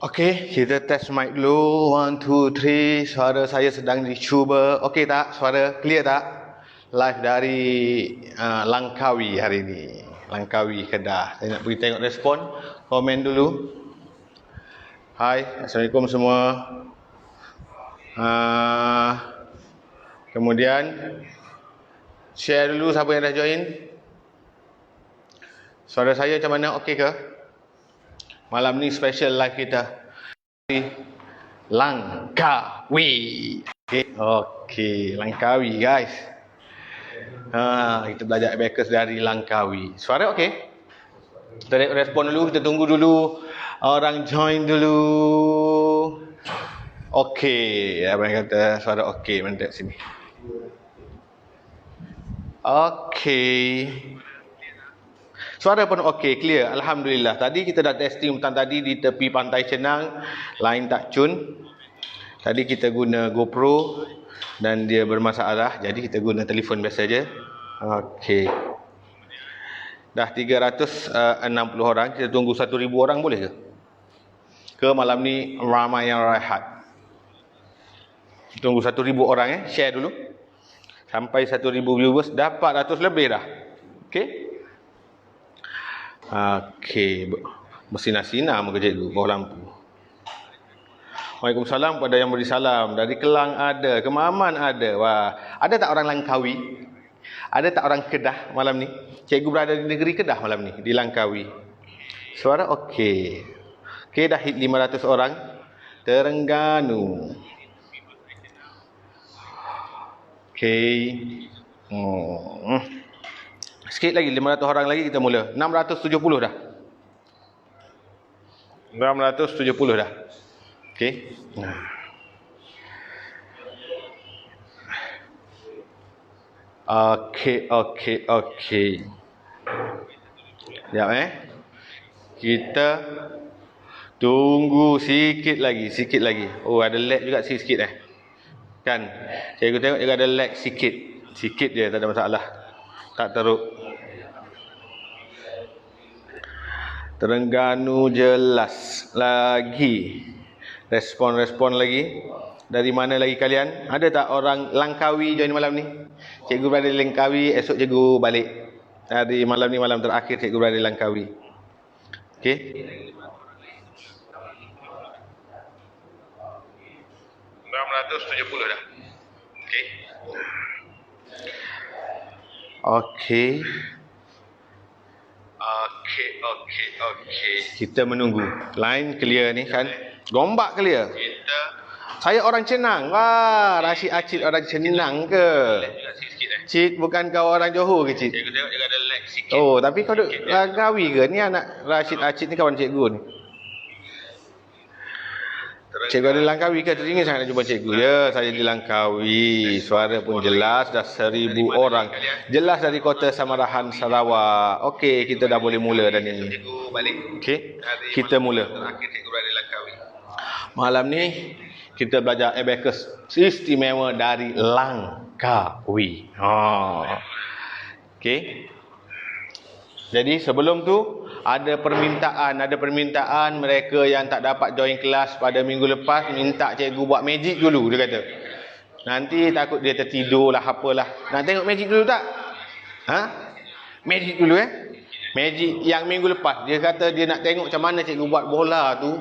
Okey, kita test mic dulu. 1, 2, 3. Suara saya sedang dicuba. Okey tak? Suara clear tak? Live dari Langkawi hari ini. Langkawi, Kedah. Saya nak pergi tengok respon. Komen dulu. Hai, Assalamualaikum semua. Kemudian share dulu siapa yang dah join. Suara saya macam mana? Okey ke? Malam ni special live kita. Langkawi. Okey, Langkawi guys. Kita belajar abacus dari Langkawi. Suara okey? Kita tengok respon dulu, kita tunggu dulu orang join dulu. Okey, apa yang kata suara okey, mantap sini. Okey. Suara pun okey, clear. Alhamdulillah. Tadi kita dah testing petang tadi di tepi Pantai Cenang, line tak cun. Tadi kita guna GoPro dan dia bermasalah, jadi kita guna telefon biasa je. Okey. Dah 360 orang, kita tunggu 1000 orang boleh ke? Ke malam ni ramai yang rehat. Tunggu 1000 orang share dulu. Sampai 1000 viewers, dah 400 lebih dah. Okey. Okey, bersinar-sinar muka cikgu, bawah lampu. Waalaikumsalam kepada yang beri salam. Dari Kelang ada, Kemaman ada. Wah, ada tak orang Langkawi? Ada tak orang Kedah malam ni? Cikgu berada di negeri Kedah malam ni, di Langkawi. Suara okey. Okey, dah hit 500 orang. Terengganu. Okey. Sikit lagi, 500 orang lagi kita mula. 670 dah. 670 dah. Okey. Okey. Sekejap kita tunggu sikit lagi. Oh, ada lag juga sikit kan. Cikgu tengok juga ada lag sikit je, tak ada masalah. Tak teruk. Terengganu jelas lagi. Respon lagi. Dari mana lagi kalian? Ada tak orang Langkawi join malam ni? Cikgu berada di Langkawi, esok cikgu balik. Hari malam ni malam terakhir cikgu berada di Langkawi. Okey. dah. Okey. Kita menunggu. Line clear ni kan? Gombak clear. Saya orang Cenang. Wah, Rashid Acid orang Cenang ke? Cik, bukan kau orang Johor ke, Cik? Cikgu tengok juga ada lag sikit. Oh, tapi kau duduk Langkawi ke? Ni anak Rashid Acid ni kawan cikgu ni. Cikgu ada di Langkawi ke? Teringin sangat nak jumpa cikgu. Ya, saya di Langkawi. Suara pun jelas. Dah 1000 orang. Jelas dari Kota Samarahan, Sarawak. Okey, kita dah boleh mula dan ini. Okey, kita mula. Malam ni kita belajar abacus istimewa dari Langkawi. Okey. Jadi sebelum tu ada permintaan mereka yang tak dapat join kelas pada minggu lepas minta cikgu buat magic dulu, dia kata. Nanti takut dia tertidur lah apalah. Nak tengok magic dulu tak? Magic dulu Magic yang minggu lepas. Dia kata dia nak tengok macam mana cikgu buat bola tu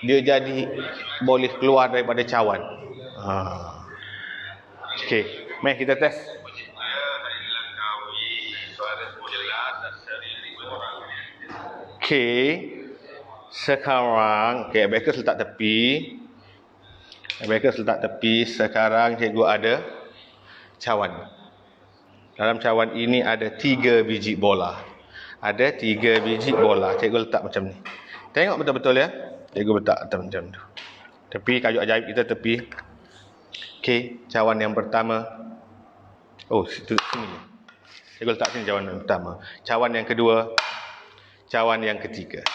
dia jadi boleh keluar daripada cawan. Okey, mari kita test. Okey. Sekarang abacus letak tepi. Sekarang cikgu ada cawan. Dalam cawan ini ada 3 biji bola. Cikgu letak macam ni. Tengok betul-betul ya. Cikgu letak macam tu. Tepi kayu ajaib kita tepi. Okey, cawan yang pertama. Oh, situ sini. Cikgu letak sini cawan yang pertama. Cawan yang kedua. Cawan yang ketiga.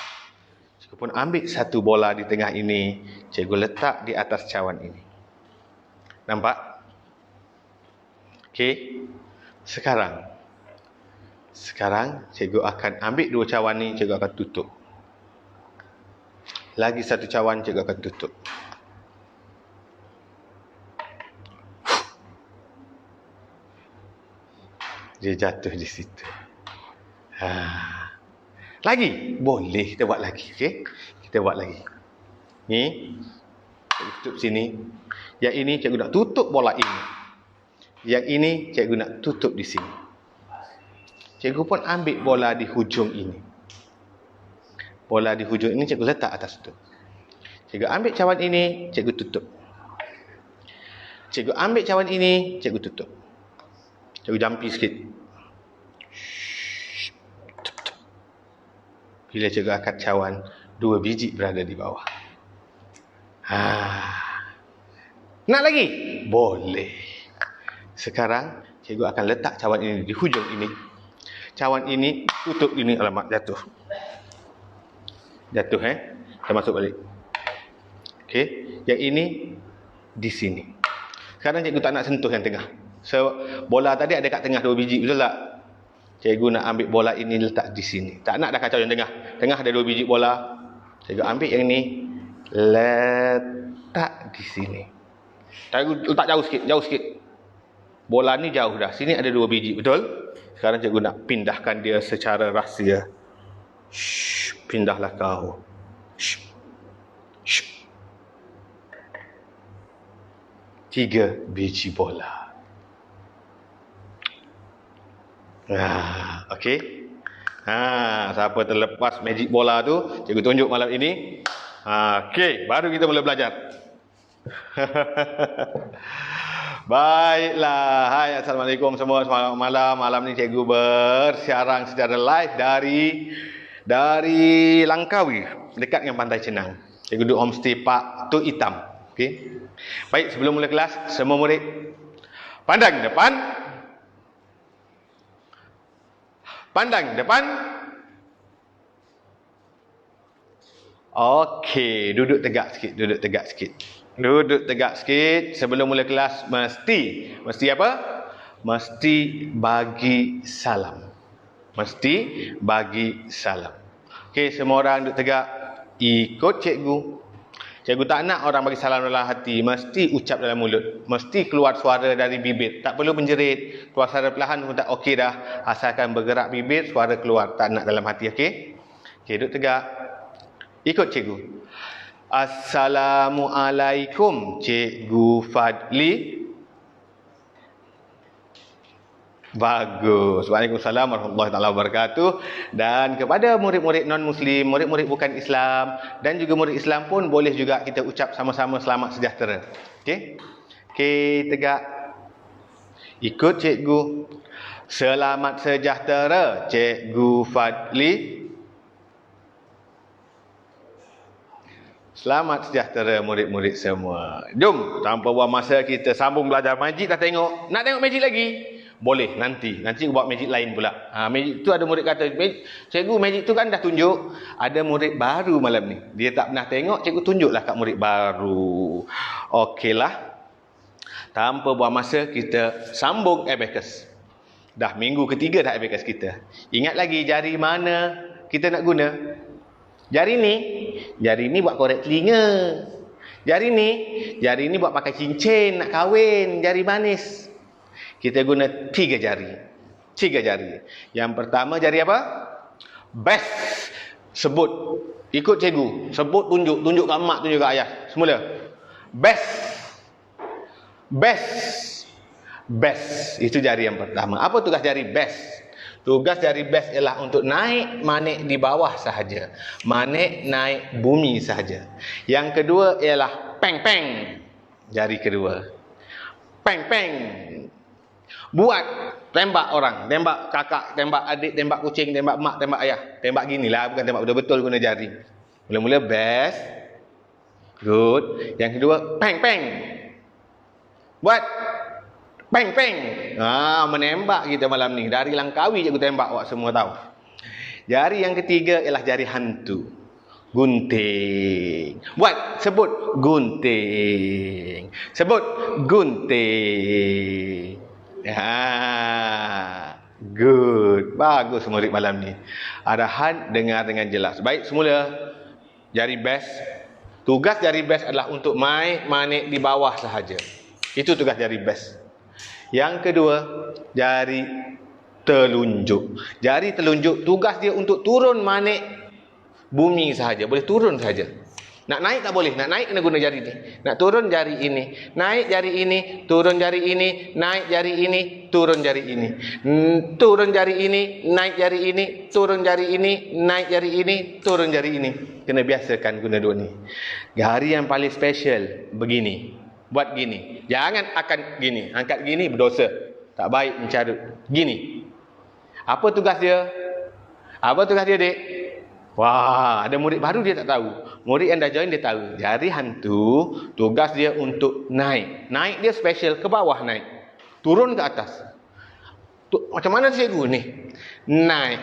Cikgu pun ambil satu bola di tengah ini. Cikgu letak di atas cawan ini. Nampak? Okey. Sekarang cikgu akan ambil 2 cawan ni, cikgu akan tutup. Lagi satu cawan cikgu akan tutup. Dia jatuh di situ. Lagi? Boleh kita buat lagi. Okay? Kita buat lagi. Ni, cikgu tutup sini. Yang ini cikgu nak tutup bola ini. Yang ini cikgu nak tutup di sini. Cikgu pun ambil bola di hujung ini. Bola di hujung ini cikgu letak atas tu. Cikgu ambil cawan ini, cikgu tutup. Cikgu ambil cawan ini, cikgu tutup. Cikgu jampi sikit. Bila cikgu angkat cawan, 2 biji berada di bawah. Nak lagi? Boleh. Sekarang cikgu akan letak cawan ini di hujung ini. Cawan ini tutup ini. Alamak, jatuh. Jatuh Kita masuk balik. Okey, yang ini di sini. Sekarang cikgu tak nak sentuh yang tengah. So, bola tadi ada kat tengah 2 biji, betul tak? Cikgu nak ambil bola ini letak di sini. Tak nak dah kacau yang tengah. Tengah ada 2 biji bola. Cikgu ambil yang ni, letak di sini. Cikgu letak jauh sikit. Bola ni jauh dah. Sini ada 2 biji, betul? Sekarang cikgu nak pindahkan dia secara rahsia. Pindahlah kau. 3 biji bola. Okey. Siapa terlepas magic bola tu, cikgu tunjuk malam ini. Okey, baru kita mula belajar. Baiklah. Hai, assalamualaikum semua. Selamat malam. Malam ni cikgu bersiaran secara live dari Langkawi, dekat dengan Pantai Cenang. Cikgu duduk homestay Pak Tu Hitam. Okey. Baik, sebelum mula kelas, semua murid pandang depan. Pandang depan. Okey, duduk tegak sikit. Duduk tegak sikit. Sebelum mula kelas, mesti apa? Mesti bagi salam. Okey, semua orang duduk tegak. Ikut cikgu. Cikgu tak nak orang bagi salam dalam hati. Mesti ucap dalam mulut. Mesti keluar suara dari bibir. Tak perlu menjerit. Keluar suara perlahan pun tak okey dah. Asalkan bergerak bibir, suara keluar. Tak nak dalam hati, okey? Okey, duduk tegak. Ikut cikgu. Assalamualaikum, Cikgu Fadli. Bagus. Waalaikumsalam warahmatullahi taala wabarakatuh. Dan kepada murid-murid non-Muslim, murid-murid bukan Islam dan juga murid Islam pun boleh juga kita ucap sama-sama selamat sejahtera. Okey? Okey, tegak. Ikut cikgu. Selamat sejahtera, Cikgu Fadli. Selamat sejahtera murid-murid semua. Jom, tanpa buang masa kita sambung belajar magic. Dah tengok? Nak tengok magic lagi? Boleh, nanti buat magic lain pula. Magic tu ada murid kata, cikgu magic tu kan dah tunjuk. Ada murid baru malam ni. Dia tak pernah tengok, cikgu tunjuklah kat murid baru. Okeylah. Tanpa buang masa, kita sambung abacus. Dah minggu ketiga dah abacus kita. Ingat lagi jari mana kita nak guna? Jari ni buat korek telinga. Jari ni buat pakai cincin, nak kahwin, jari manis. Kita guna 3 jari. Yang pertama jari apa? Best. Sebut. Ikut cikgu. Sebut, tunjuk. Tunjuk kat mak, tunjuk kat ayah. Semula. Best. Itu jari yang pertama. Apa tugas jari best? Tugas jari best ialah untuk naik manik di bawah sahaja. Manik naik bumi sahaja. Yang kedua ialah peng-peng. Jari kedua. Peng-peng. Buat tembak orang, tembak kakak, tembak adik, tembak kucing, tembak mak, tembak ayah. Tembak ginilah, bukan tembak betul-betul guna jari. Mula-mula best. Good. Yang kedua, peng-peng. Buat peng-peng. Menembak kita malam ni. Dari Langkawi cikgu tembak, awak semua tahu. Jari yang ketiga ialah jari hantu. Gunting. Buat, sebut gunting. Good. Bagus murid malam ni. Arahan dengar dengan jelas. Baik, semula. jari best. Tugas jari best adalah untuk main manik di bawah sahaja. Itu tugas jari best. Yang kedua, jari telunjuk. Jari telunjuk tugas dia untuk turun manik bumi sahaja. Boleh turun sahaja. Nak naik tak boleh. Nak naik kena guna jari ni. Nak turun jari ini. Naik jari ini, turun jari ini, naik jari ini, turun jari ini. Turun jari ini, naik jari ini, turun jari ini, naik jari ini, turun jari ini. Kena biasakan guna dua ni. Jari yang paling special begini. Buat gini. Jangan akan gini. Angkat gini berdosa. Tak baik mencarut. Gini. Apa tugas dia? Apa tugas dia, Dek? Wah, ada murid baru dia tak tahu. Murid yang dah join dia tahu. Jari hantu, tugas dia untuk naik. Naik dia special, ke bawah naik. Turun ke atas. Macam mana cikgu ni? Naik.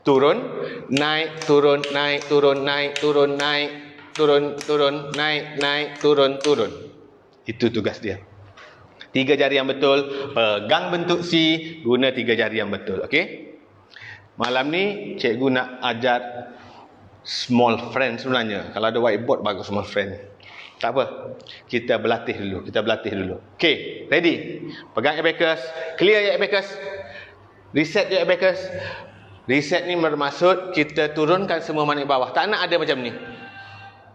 Turun, naik, turun, naik, turun, naik, turun, naik, turun, turun, naik, naik, turun, turun. Itu tugas dia. 3 jari yang betul, pegang bentuk C, guna 3 jari yang betul. Okey? Malam ni cikgu nak ajar small friend sebenarnya. Kalau ada whiteboard bagus small friend. Tak apa. Kita berlatih dulu. Okey, ready? Pegang abacus, clear je abacus. Reset je abacus. Reset ni bermaksud kita turunkan semua manik bawah. Tak nak ada macam ni.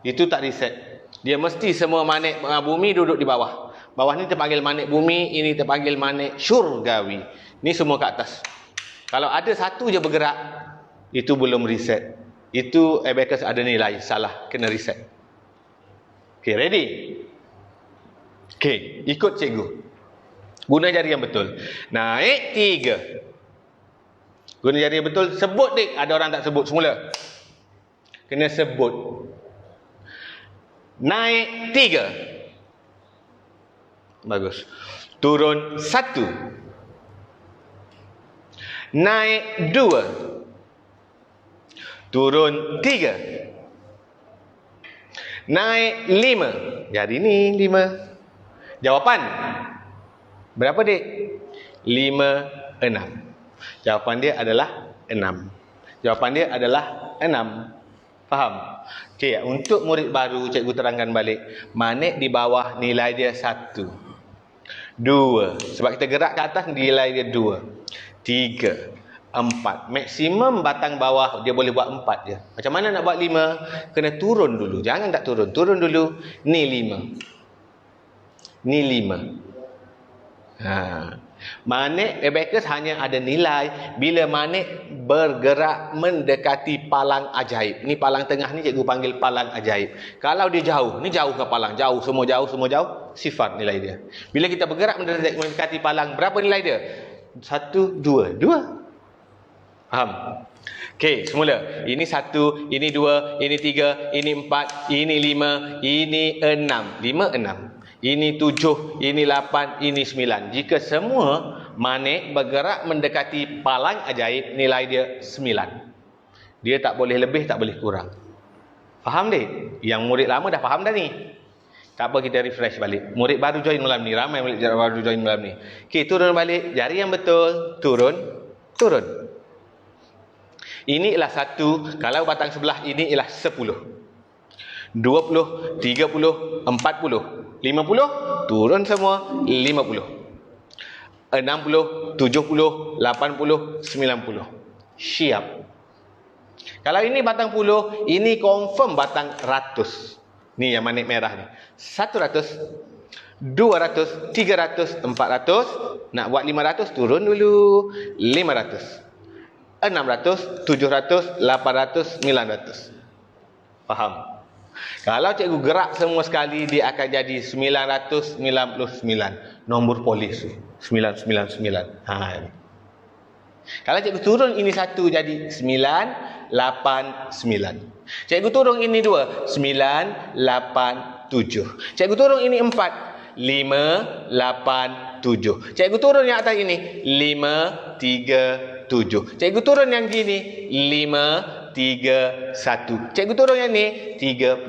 Itu tak reset. Dia mesti semua manik bumi duduk di bawah. Bawah ni terpanggil manik bumi, ini terpanggil manik syurgawi. Ni semua ke atas. Kalau ada satu je bergerak, itu belum reset. Itu abacus ada nilai salah, kena reset. Okey, ready? Okey, ikut cikgu. Guna jari yang betul. Naik 3. Guna jari yang betul. Sebut, Dik. Ada orang tak sebut semula. Kena sebut. Naik 3. Bagus. Turun 1. Naik 2. Turun 3. Naik 5. Jari ni 5. Jawapan berapa, Dik? 5, 6. Jawapan dia adalah 6. Jawapan dia adalah 6. Faham? Okey, untuk murid baru cikgu terangkan balik. Manik di bawah nilai dia 1. 2. Sebab kita gerak ke atas nilai dia 2. 3, 4. Maksimum batang bawah dia boleh buat 4 je. Macam mana nak buat 5? Kena turun dulu. Jangan tak turun. Turun dulu. Ni 5. Ni 5. Manik abacus hanya ada nilai bila manik bergerak mendekati palang ajaib. Ni palang tengah ni cikgu panggil palang ajaib. Kalau dia jauh, ni jauh ke palang? Jauh, semua jauh, sifar nilai dia. Bila kita bergerak mendekati palang, berapa nilai dia? 1, 2. 2. Faham? Okey, semula. Ini 1, ini 2, ini 3, ini 4, ini 5, ini 6. 5, 6. Ini 7, ini 8, ini 9. Jika semua manik bergerak mendekati palang ajaib, nilai dia 9. Dia tak boleh lebih, tak boleh kurang. Faham, Dik? Yang murid lama dah faham dah ni. Tak apa, kita refresh balik. Murid baru join malam ni. Ramai murid baru join malam ni. Okey, turun balik. Jari yang betul. Turun. Turun. Ini ialah 1. Kalau batang sebelah ini ialah 10. 20, 30, 40, 50. Turun semua. 50. 60, 70, 80, 90. Siap. Kalau ini batang puluh, ini confirm batang ratus. Ni yang manik merah ni. 100, 200, 300, 400. Nak buat 500, turun dulu. 500, 600, 700, 800, 900. Faham? Kalau cikgu gerak semua sekali, dia akan jadi 999. Nombor polis 999. Kalau cikgu turun ini 1 jadi 989. Cikgu turun ini 2, 987. Cikgu turun ini 4, 587. Cikgu turun yang atas ini 537. Cikgu turun yang gini 531. Cikgu turun yang ni 31.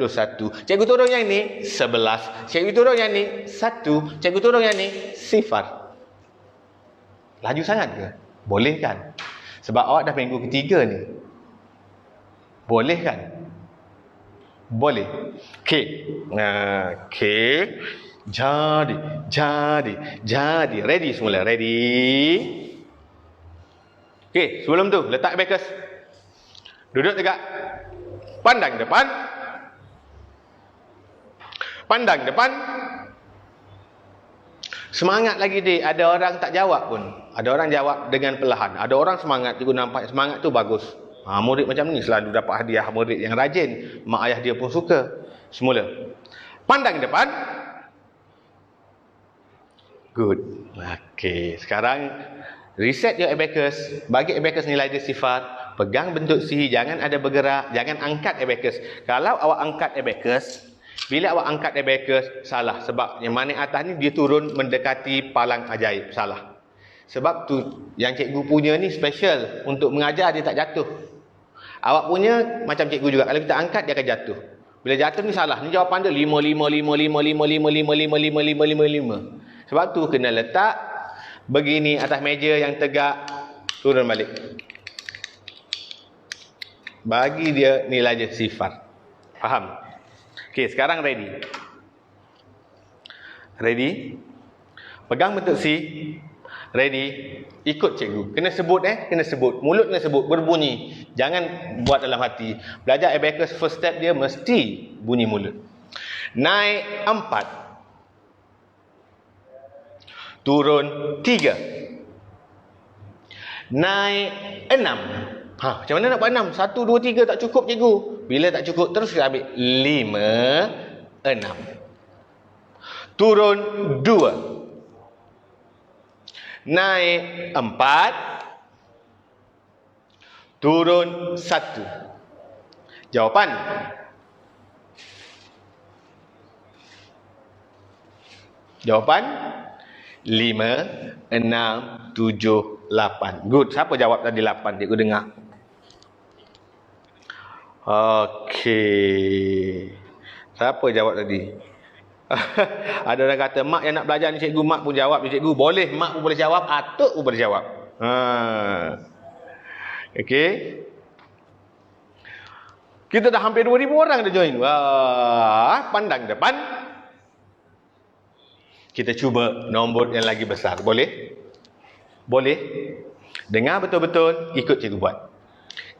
Cikgu turun yang ni 11. Cikgu turun yang ni 1. Cikgu turun yang ni 0. Laju sangat ke? Boleh kan? Sebab awak dah minggu ketiga ni. Boleh kan? Boleh. Okey. Okey. Jadi. Ready semula. Ready. Okey, sebelum tu letak abacus. Duduk tegak. Pandang depan. Pandang depan. Semangat lagi dik. Ada orang tak jawab pun. Ada orang jawab dengan perlahan. Ada orang semangat. Cikgu nampak semangat tu bagus. Murid macam ni selalu dapat hadiah. Murid yang rajin. Mak ayah dia pun suka. Semula. Pandang depan. Good. Okey. Sekarang reset your abacus. Bagi abacus nilai dia sifar. Pegang bentuk C. Jangan ada bergerak. Jangan angkat abacus. Kalau awak angkat abacus, bila awak angkat abacus, salah. Sebab yang mana atas ni dia turun mendekati palang ajaib. Salah. Sebab tu yang cikgu punya ni special. Untuk mengajar dia tak jatuh. Awak punya macam cikgu juga. Kalau kita angkat dia akan jatuh. Bila jatuh ni salah. Ni jawapan dia 5, 5, 5, 5, 5, 5, 5, 5, 5, 5, 5, 5. Sebab tu kena letak begini atas meja yang tegak. Turun balik. Bagi dia nilai dia sifar. Faham? Okey, sekarang ready. Ready? Pegang bentuk C. Ready? Ikut cikgu. Kena sebut kena sebut. Mulut kena sebut, berbunyi. Jangan buat dalam hati. Belajar abacus first step dia mesti bunyi mulut. Naik 4. Turun 3. Naik 6. Macam mana nak buat 6? 1, 2, 3 tak cukup cikgu. Bila tak cukup, terus kita ambil 5, 6. Turun 2. Naik 4. Turun 1. Jawapan. Jawapan 5, 6, 7, 8. Good. Siapa jawab tadi 8? Cikgu dengar. Okey. Siapa jawab tadi? Ada orang kata, mak yang nak belajar ni cikgu, mak pun jawab ni cikgu. Boleh, mak pun boleh jawab, atuk pun boleh jawab. Okey. Kita dah hampir 2,000 orang dah join. Wah, pandang depan. Kita cuba nombor yang lagi besar. Boleh? Boleh? Dengar betul-betul, ikut cikgu buat.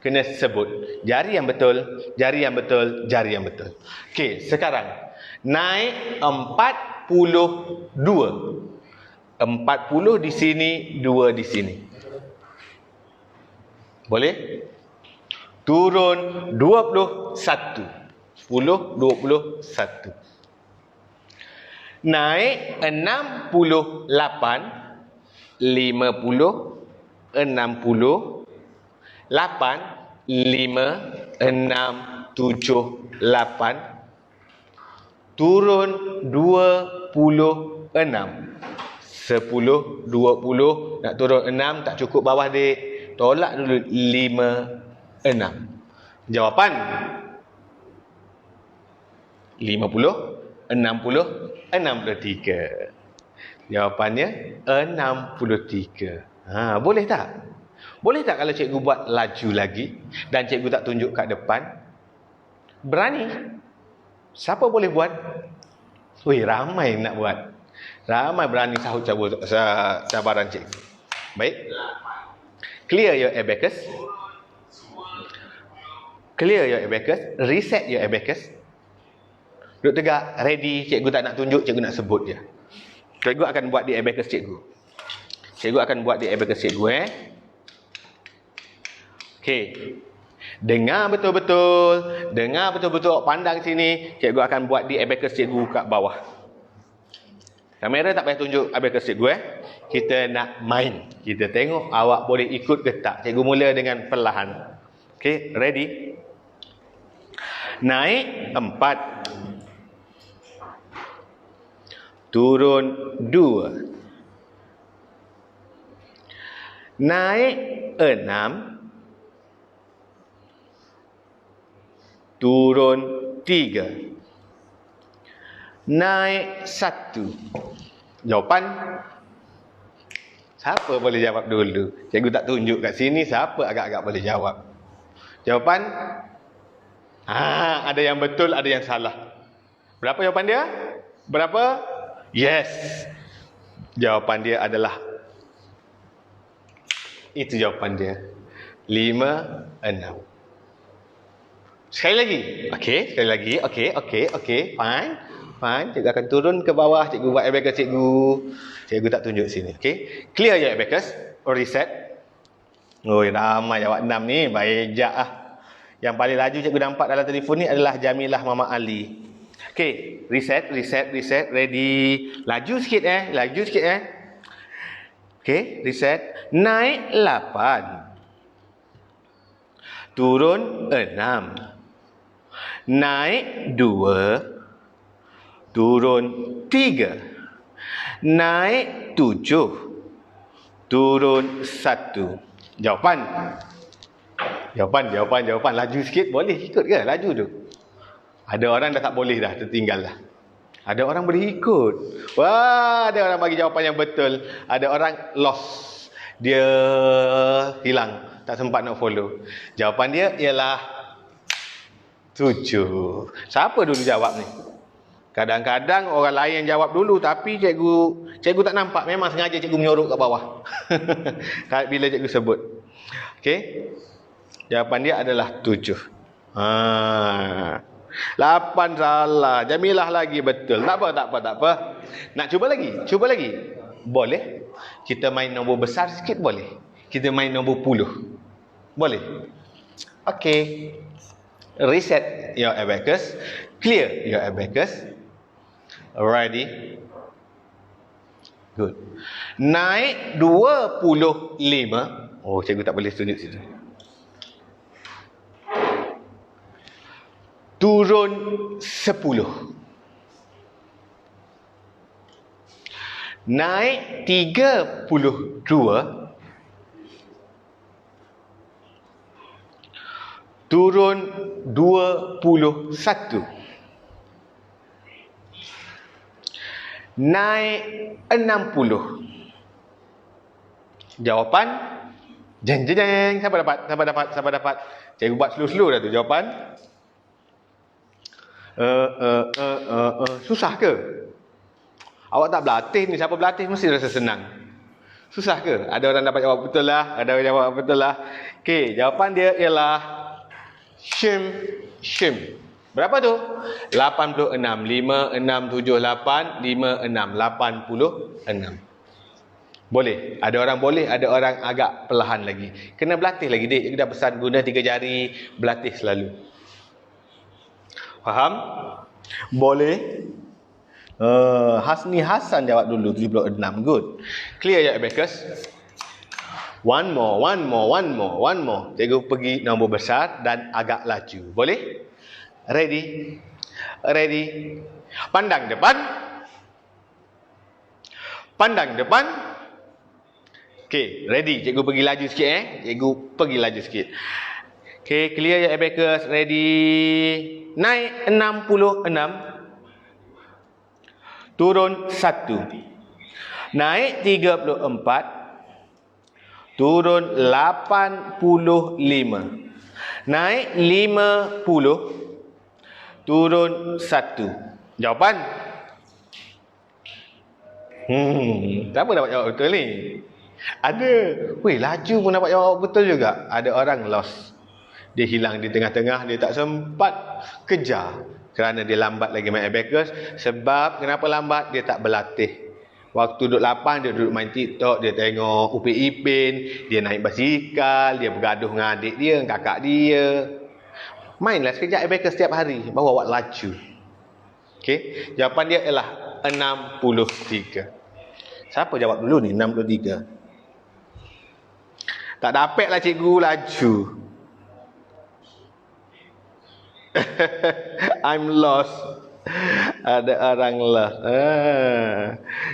Kena sebut. Jari yang betul, jari yang betul, jari yang betul. Okey, sekarang. Naik 42. 40 di sini, 2 di sini. Boleh? Turun 21. 10, 21. Naik 68, 50, 60, 8, 5, 6, 7, 8. Turun 26. 10, 20, nak turun 6, tak cukup bawah dik. Tolak dulu 5, 6. Jawapan 50, 60, 63. Jawapannya 63. Boleh tak? Boleh tak kalau cikgu buat laju lagi dan cikgu tak tunjuk kat depan? Berani? Siapa boleh buat? Wih, ramai nak buat. Ramai berani sahut cabaran cikgu. Baik. Clear your abacus. Clear your abacus. Reset your abacus. Duduk tegak, ready. Cikgu tak nak tunjuk, cikgu nak sebut je. Cikgu akan buat di abacus cikgu. Cikgu akan buat di abacus cikgu. Okey. Dengar betul-betul. Dengar betul-betul. Pandang sini. Cikgu akan buat di abacus cikgu kat bawah. Kamera tak payah tunjuk abacus cikgu. Kita nak main. Kita tengok awak boleh ikut ke tak. Cikgu mula dengan perlahan. Okey, ready? Naik 4. Turun 2. Naik 6. Turun 3. Naik 1. Jawapan? Siapa boleh jawab dulu? Cikgu tak tunjuk kat sini, siapa agak-agak boleh jawab? Jawapan? Ada yang betul, ada yang salah. Berapa jawapan dia? Berapa? Yes. Jawapan dia adalah, itu jawapan dia. 5, 6. Sekali lagi. Okey, sekali lagi. Okey. Fine. Cikgu akan turun ke bawah. Cikgu buat abacus cikgu. Cikgu tak tunjuk sini. Okey. Clear je abacus. Reset. Oh, ramai jawab 6 ni. Baik jak ah. Yang paling laju cikgu nampak dalam telefon ni adalah Jamilah Mama Ali. Okey, reset. Ready. Laju sikit Okey, reset. Naik 8. Turun 6. Naik 2. Turun 3. Naik 7. Turun 1. Jawapan. Laju sikit boleh ikut ke laju tu? Ada orang dah tak boleh dah, tertinggal dah. Ada orang boleh ikut. Wah, ada orang bagi jawapan yang betul. Ada orang lost. Dia hilang. Tak sempat nak follow. Jawapan dia ialah 7. Siapa dulu jawab ni? Kadang-kadang orang lain yang jawab dulu, tapi cikgu tak nampak. Memang sengaja cikgu menyorok kat bawah. Bila cikgu sebut. Okey. Jawapan dia adalah 7. 8 salah. Jamilah lagi betul. Tak apa. Nak cuba lagi? Boleh. Kita main nombor besar sikit boleh. Kita main nombor puluh. Boleh. Okey. Reset your abacus. Clear your abacus. Ready. Good. Naik 25. Oh, cikgu tak boleh tunjuk situ. Turun 10. Naik 32. Turun 21. Naik 60. Jawapan? Jeng. Siapa dapat? Cikgu buat slow-slow dah tu jawapan. Susah ke? Awak tak berlatih ni. Siapa berlatih mesti rasa senang. Susah ke? Ada orang dapat jawab betul lah. Okey, jawapan dia ialah Shim. Berapa tu? 86. 5, 6, 7, 8. 5, 6. 86. Boleh. Ada orang boleh, ada orang agak perlahan lagi. Kena berlatih lagi, dik. Kita dah pesan guna 3 jari. Berlatih selalu. Faham? Boleh. Hasni Hasan jawab dulu 76. Good. Clear ya abacus? One more. Cikgu pergi nombor besar dan agak laju. Boleh? Ready. Pandang depan. Okey, ready. Cikgu pergi laju sikit. Okey, clear ya abacus? Ready. Naik 66. Turun 1. Naik 34. Turun 85. Naik 50. Turun 1. Jawapan? Siapa dapat jawab betul ni? Ada. Weh, laju pun dapat jawab betul juga. Ada orang lost. Dia hilang di tengah-tengah. Dia tak sempat kejar. Kerana dia lambat lagi main abacus. Sebab kenapa lambat? Dia tak berlatih. Waktu duduk lapang, dia duduk main TikTok. Dia tengok Upin Ipin. Dia naik basikal. Dia bergaduh dengan adik dia, dengan kakak dia. Mainlah sekejap abacus setiap hari. Baru awak laju. Okey. Jawapan dia ialah 63. Siapa jawab dulu ni? 63. Tak dapat lah cikgu laju. I'm lost. Ada orang lost.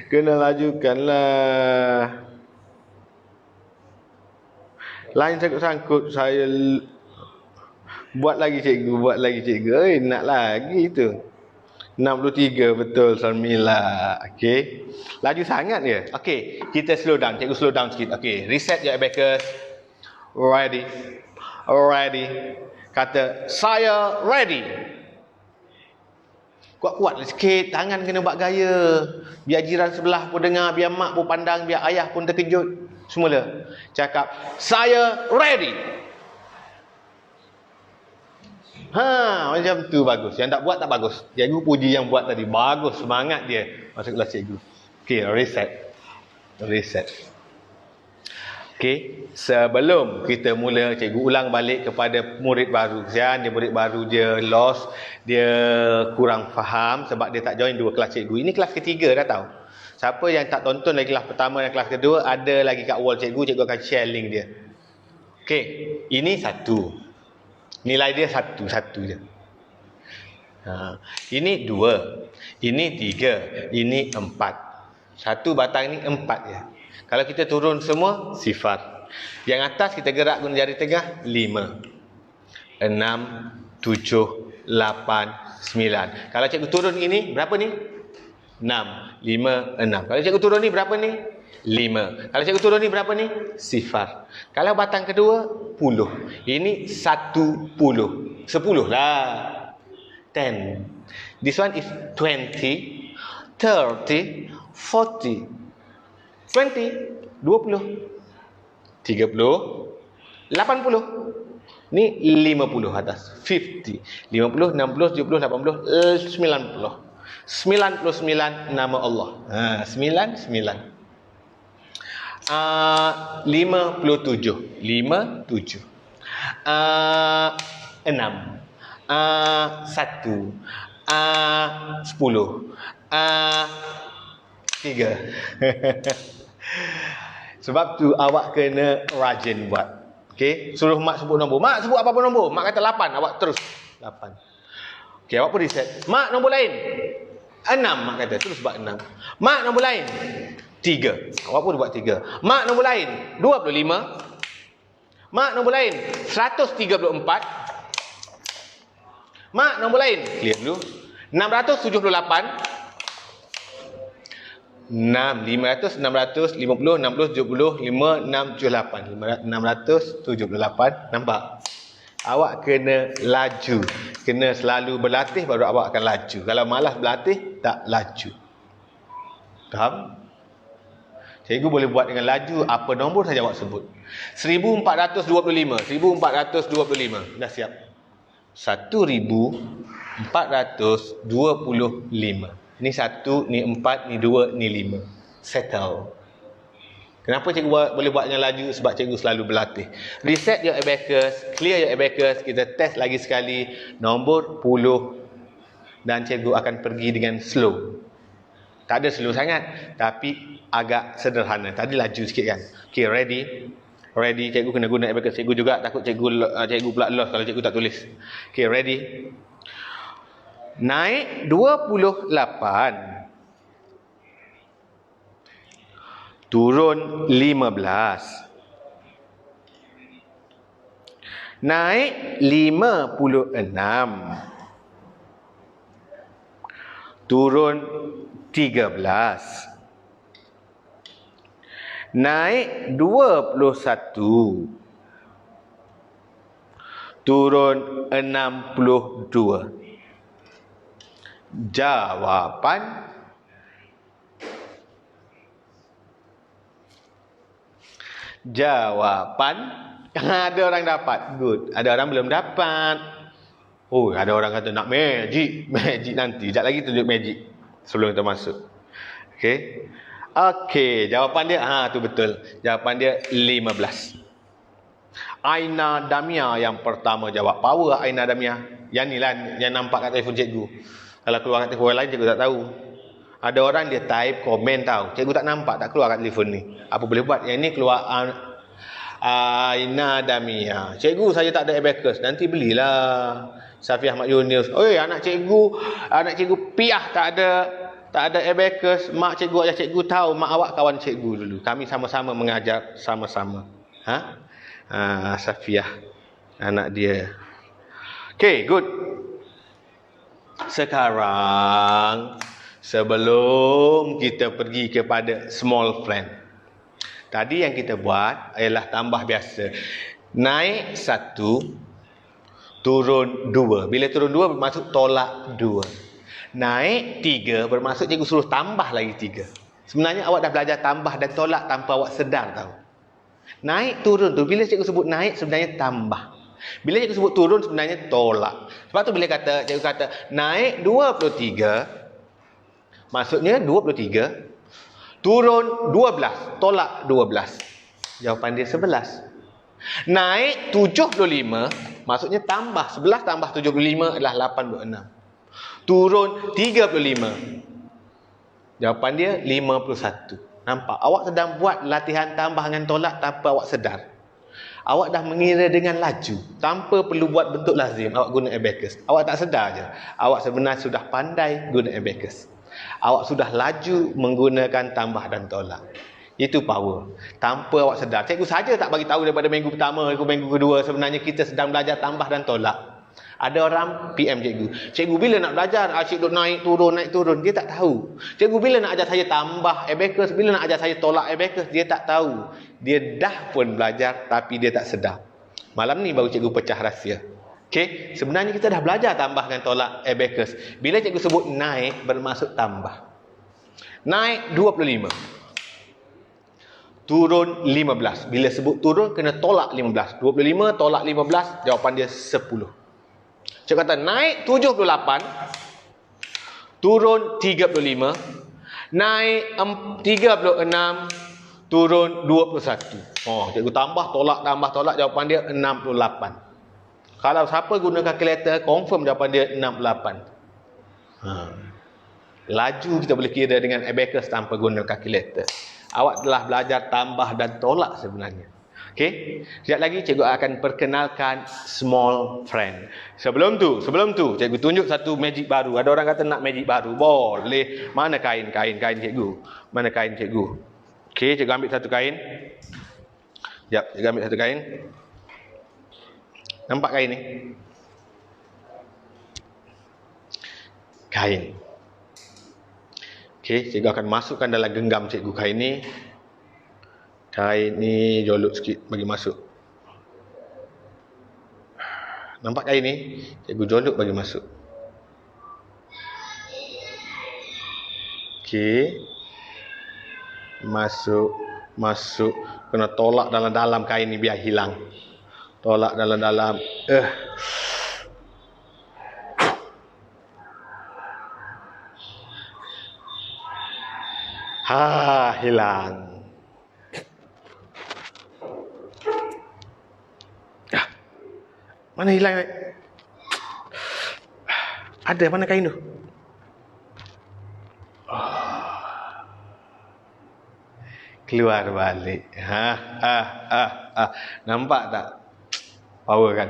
Kena lajukanlah. Lain sangkut-sangkut saya. Buat lagi cikgu. Nak lagi tu. 63 betul Sarmila. Okey. Laju sangat dia. Okey, kita slow down. Cikgu slow down sikit. Okey, reset your abacus. Ready. Kata, saya ready. Kuat-kuat sikit, tangan kena buat gaya. Biar jiran sebelah pun dengar, biar mak pun pandang, biar ayah pun terkejut. Semula. Cakap, saya ready. Macam tu bagus. Yang tak buat tak bagus. Cikgu puji yang buat tadi. Bagus, semangat dia. Masuk kelas cikgu. Okay, reset. Okay, sebelum kita mula, cikgu ulang balik kepada murid baru. Kesian dia murid baru, dia lost, dia kurang faham sebab dia tak join 2 kelas cikgu. Ini kelas ketiga dah tahu. Siapa yang tak tonton lagi kelas pertama dan kelas kedua, ada lagi kat wall cikgu akan share link dia. Okay, ini 1. Nilai dia 1 je. Ini 2, ini 3, ini 4. 1 batang ni 4 je. Kalau kita turun semua, sifar. Yang atas kita gerak guna jari tengah, 5, 6, 7, 8, 9. Kalau cikgu turun ini, berapa ni? 6, 5, 6. Kalau cikgu turun ni, berapa ni? 5. Kalau cikgu turun ni, berapa ni? Sifar. Kalau batang kedua, 10. Ini 10. 10 lah. 10. This one is 20, 30, 40. 20, 20, 30, 80. Ni 50 atas. 50, 50, 60, 70, 80, 90. 99 nama Allah. 99. 57. 6. 1. 10. 3. Sebab tu awak kena rajin buat. Okey, suruh mak sebut nombor. Mak sebut apa-apa nombor. Mak kata 8, awak terus 8. Okey, awak pun reset. Mak nombor lain. 6, mak kata, terus buat 6. Mak nombor lain. 3. Awak pun buat 3. Mak nombor lain 25. Mak nombor lain 134. Mak nombor lain, clear dulu, 678. 6, 500, 650, 60, 70, 5, 6, 78. 678. Nampak? Awak kena laju. Kena selalu berlatih baru awak akan laju. Kalau malas berlatih, tak laju. Faham? Cikgu boleh buat dengan laju, apa nombor saja awak sebut. 1425. 1425. Dah siap. 1425. Ni 1, ni 4, ni 2, ni 5. Settle. Kenapa cikgu boleh buat dengan laju? Sebab cikgu selalu berlatih. Reset your abacus, clear your abacus, kita test lagi sekali. Nombor 10. Dan cikgu akan pergi dengan slow. Tak ada slow sangat, tapi agak sederhana. Tadi laju sikit kan. Okay, ready? Ready, cikgu kena guna abacus cikgu juga. Takut cikgu pula lost kalau cikgu tak tulis. Okay, ready? Naik 28. Turun 15. Naik 56. Turun 13. Naik 21. Turun 62. Jawapan ada orang dapat. Good. Ada orang belum dapat. Oh, ada orang kata nak magic. Magic nanti. Sekejap lagi tunjuk magic sebelum kita masuk. Okey. Okey, jawapan dia tu betul. Jawapan dia 15. Aina Damia yang pertama jawab. Power Aina Damia. Yang ni lah yang nampak kat telefon cikgu. Kalau keluar kat telefon lain, cikgu tak tahu. Ada orang dia type, komen tahu. Cikgu tak nampak, tak keluar kat telefon ni. Apa boleh buat? Yang ni keluar Aina Damia. Cikgu saja tak ada abacus. Nanti belilah. Safiah Ahmad Yunus. Oi, anak cikgu piah tak ada abacus. Mak cikgu ajar cikgu tahu. Mak awak kawan cikgu dulu. Kami sama-sama mengajar sama-sama. Safiah. Anak dia. Okay, good. Sekarang, sebelum kita pergi kepada small friend, tadi yang kita buat ialah tambah biasa. Naik 1, turun 2. Bila turun 2 bermaksud tolak 2. Naik 3 bermaksud cikgu suruh tambah lagi 3. Sebenarnya awak dah belajar tambah dan tolak tanpa awak sedar tahu. Naik turun tu, bila cikgu sebut naik sebenarnya tambah. Bila cikgu sebut turun sebenarnya tolak. Sebab tu bila cikgu kata naik 23, maksudnya 23 turun 12, tolak 12. Jawapan dia 11. Naik 75, maksudnya tambah. 11 tambah 75 adalah 86. Turun 35. Jawapan dia 51. Nampak? Awak sedang buat latihan tambah dengan tolak tanpa awak sedar. Awak dah mengira dengan laju. Tanpa perlu buat bentuk lazim, awak guna abacus. Awak tak sedar je. Awak sebenarnya sudah pandai guna abacus. Awak sudah laju menggunakan tambah dan tolak. Itu power. Tanpa awak sedar. Cikgu saja tak bagi tahu daripada minggu pertama ke minggu kedua sebenarnya kita sedang belajar tambah dan tolak. Ada orang PM cikgu. Cikgu bila nak belajar asyik duk naik turun. Dia tak tahu. Cikgu bila nak ajar saya tambah abacus, bila nak ajar saya tolak abacus, dia tak tahu. Dia dah pun belajar tapi dia tak sedar. Malam ni baru cikgu pecah rahsia. Okey, sebenarnya kita dah belajar tambah dan tolak abacus. Bila cikgu sebut naik bermaksud tambah. Naik 25. Turun 15. Bila sebut turun kena tolak 15. 25 tolak 15, jawapan dia 10. Cikgu kata naik 78, turun 35, naik 36, turun 21. Oh, cikgu tambah tolak, jawapan dia 68. Kalau siapa guna kalkulator, confirm jawapan dia 68. Laju kita boleh kira dengan abacus tanpa guna kalkulator. Awak telah belajar tambah dan tolak sebenarnya. Okey, sekejap lagi cikgu akan perkenalkan small friend. Sebelum tu, cikgu tunjuk satu magic baru. Ada orang kata nak magic baru. Boleh. Mana kain cikgu? Mana kain cikgu? Okey, cikgu ambil satu kain. Sekejap, cikgu ambil satu kain. Nampak kain ni? Kain. Okey, cikgu akan masukkan dalam genggam cikgu kain ni. Kain ni jolok sikit bagi masuk. Nampak kain ni? Cikgu jolok bagi masuk. Okey. Masuk. Kena tolak dalam-dalam kain ni biar hilang. Tolak dalam-dalam. Hilang. Mana hilang? Ada, mana kain tu? Keluar balik. Nampak tak? Power kan?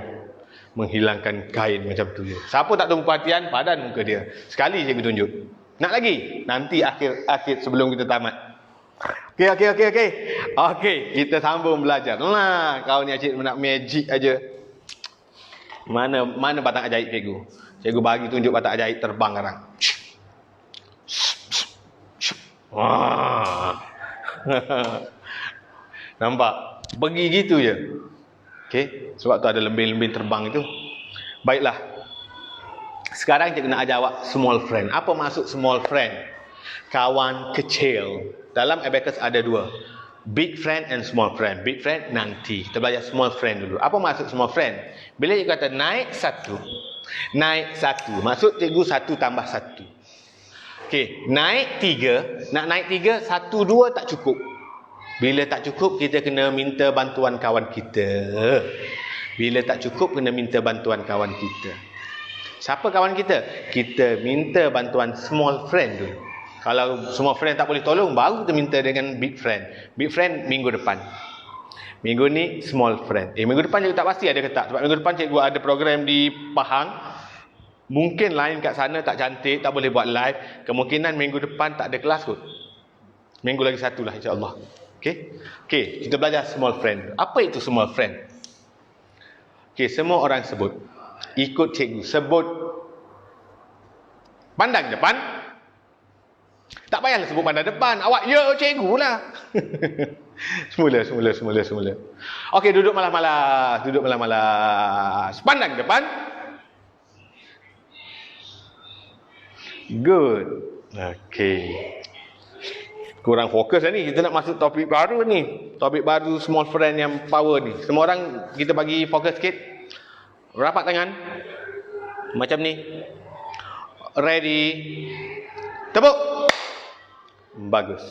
Menghilangkan kain macam tu. Siapa tak tahu perhatian, padan muka dia. Sekali cikgu tunjuk. Nak lagi? Nanti akhir sebelum kita tamat. Okey, kita sambung belajar. Lah, kau ni asyik nak magic aja. Mana batang ajaib cikgu? Cikgu bagi tunjuk batang ajaib terbang sekarang. Nampak? Pergi gitu je. Okey, sebab tu ada lembing-lembing terbang itu. Baiklah. Sekarang cikgu nak ajar awak small friend. Apa maksud small friend? Kawan kecil. Dalam abacus ada dua. Big friend and small friend. Big friend nanti. Kita belajar small friend dulu. Apa maksud small friend? Bila cikgu kata naik satu. Maksud cikgu 1 tambah 1. Okey, naik 3. Nak naik 3, 1, 2 tak cukup. Bila tak cukup, kita kena minta bantuan kawan kita. Bila tak cukup, kena minta bantuan kawan kita. Siapa kawan kita? Kita minta bantuan small friend dulu. Kalau small friend tak boleh tolong, baru kita minta dengan big friend. Big friend minggu depan. Minggu ni small friend. Minggu depan cikgu tak pasti ada ke tak. Sebab minggu depan cikgu ada program di Pahang. Mungkin lain kat sana tak cantik, tak boleh buat live. Kemungkinan minggu depan tak ada kelas kot. Minggu lagi satu lah insyaAllah. Okey, kita belajar small friend. Apa itu small friend? Okey, semua orang sebut. Ikut cikgu. Sebut. Pandang depan. Tak payahlah sebut pandang depan. Awak, ya cikgu lah. Semula. Okey, duduk malas-malas. Pandang depan. Good. Okay. Kurang fokus lah ni. Kita nak masuk topik baru ni. Topik baru small friend yang power ni. Semua orang kita bagi fokus sikit. Rapat tangan. Macam ni. Ready. Tepuk. Bagus.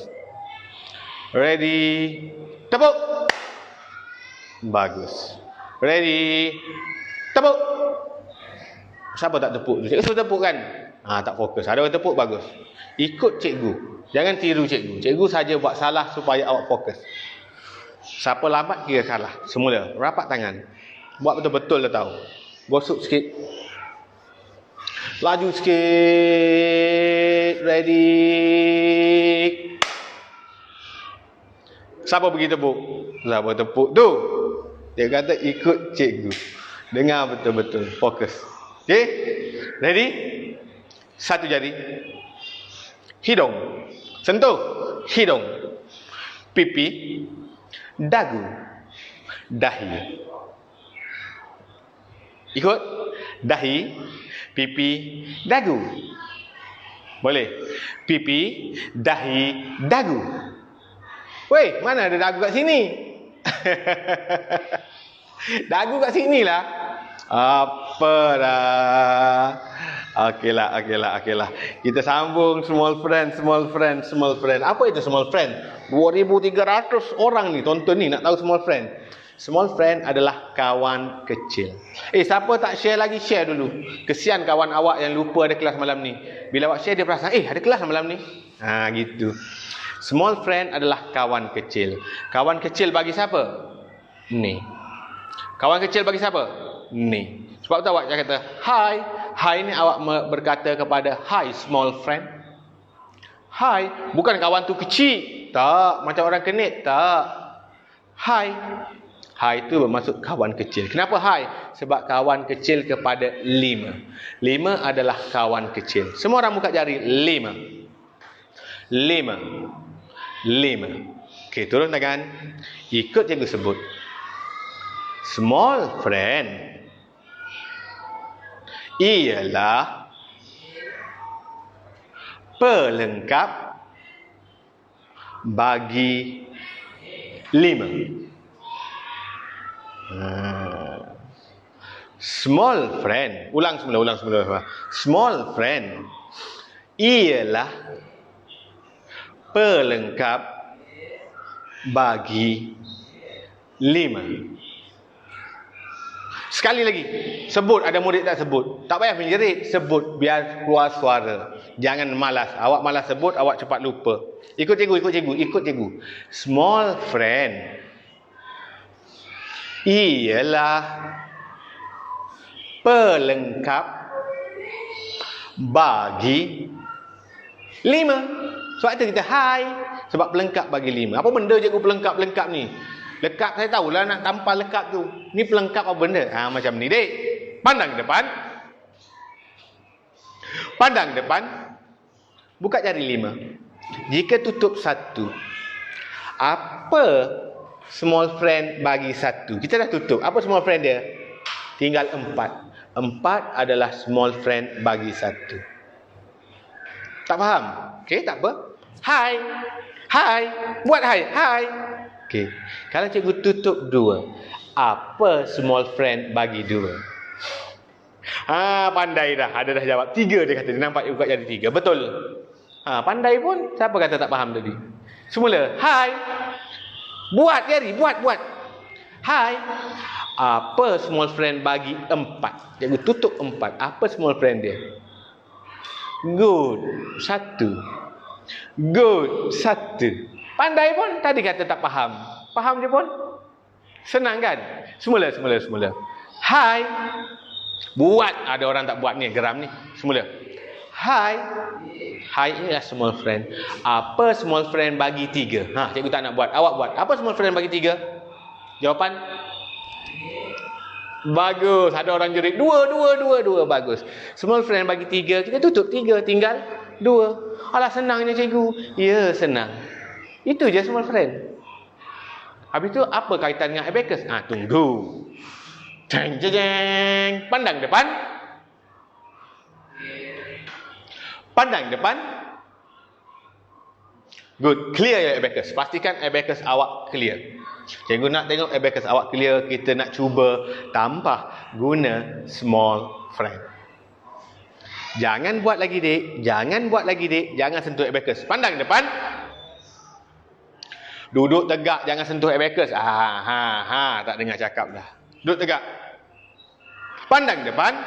Ready. Tepuk. Bagus. Ready. Tepuk. Siapa tak tepuk tu? Cikgu suruh tepuk kan? Tak fokus. Ada orang tepuk, bagus. Ikut cikgu. Jangan tiru cikgu. Cikgu saja buat salah supaya awak fokus. Siapa lambat kira kalah. Semula. Rapat tangan. Buat betul-betul dah tahu. Gosok sikit. Laju sikit. Ready. Siapa pergi tepuk? Siapa tepuk tu? Dia kata ikut cikgu. Dengar betul-betul. Fokus. Okay? Ready? Satu jari. Hidung. Sentuh. Hidung. Pipi. Dagu. Dahi. Ikut. Dahi. Pipi. Dagu. Boleh? Pipi. Dahi. Dagu. Weh, mana ada dagu kat sini? Dagu kat sini lah. Apa dah. Okeylah. Kita sambung small friend. Apa itu small friend? 2,300 orang ni tonton ni nak tahu small friend. Small friend adalah kawan kecil. Siapa tak share lagi, share dulu. Kesian kawan awak yang lupa ada kelas malam ni. Bila awak share dia perasan, ada kelas malam ni. Gitu. Small friend adalah kawan kecil. Kawan kecil bagi siapa? Ni. Kawan kecil bagi siapa? Ni. Sebab tu awak kata, hi. Hi ni awak berkata kepada, hi small friend. Hi. Bukan kawan tu kecil. Tak. Macam orang kenit. Tak. Hi. Hi itu bermaksud kawan kecil. Kenapa hi? Sebab kawan kecil kepada 5. 5 adalah kawan kecil. Semua orang buka jari. 5. Okey, turun tangan. Ikut cikgu sebut. Small friend ialah pelengkap bagi 5. Small friend. Ulang semula. Small friend ialah pelengkap bagi 5. Sekali lagi. Sebut. Ada murid tak sebut. Tak payah menjerit. Sebut. Biar keluar suara. Jangan malas. Awak malas sebut, awak cepat lupa. Ikut cikgu. Small friend ialah pelengkap bagi 5. Sebab tu kita hi. Sebab pelengkap bagi 5. Apa benda cikgu pelengkap ni? Lekap saya tahulah nak tampal lekap tu. Ni pelengkap apa benda? Macam ni dek. Pandang depan. Buka jari 5. Jika tutup 1, apa small friend bagi 1? Kita dah tutup. Apa small friend dia? Tinggal 4. 4 adalah small friend bagi 1. Tak faham? Okey, tak apa. Hi. Buat hi. Okey. Kalau cikgu tutup 2, apa small friend bagi 2? Pandai dah. Ada dah jawab. 3 dia kata. Dia nampak dia buka jari 3. Betul. Pandai pun. Siapa kata tak faham tadi? Semula. Hi. Buat jari. Buat. Hi. Apa small friend bagi 4? Cikgu tutup 4. Apa small friend dia? Good. 1. Pandai pun. Tadi kata tak faham. Faham je pun. Senang kan? Semula. Hi. Buat. Ada orang tak buat ni. Geram ni. Semula. Hi. Hi inilah small friend. Apa small friend bagi 3? Cikgu tak nak buat. Awak buat. Apa small friend bagi 3? Jawapan? Bagus. Ada orang jerit. 2. Bagus. Small friend bagi 3. Kita tutup 3. Tinggal 2. Alah senangnya cikgu. Ya senang. Itu je small friend. Habis tu apa kaitan dengan abacus? Tunggu. Jeng. Pandang depan. Pandang depan. Good. Clear your abacus. Pastikan abacus awak clear. Cikgu nak tengok abacus awak clear. Kita nak cuba tambah guna small friend. Jangan buat lagi dik. Jangan buat lagi dik. Jangan sentuh abacus. Pandang depan. Duduk tegak. Jangan sentuh abacus. Tak dengar cakap dah. Duduk tegak. Pandang depan.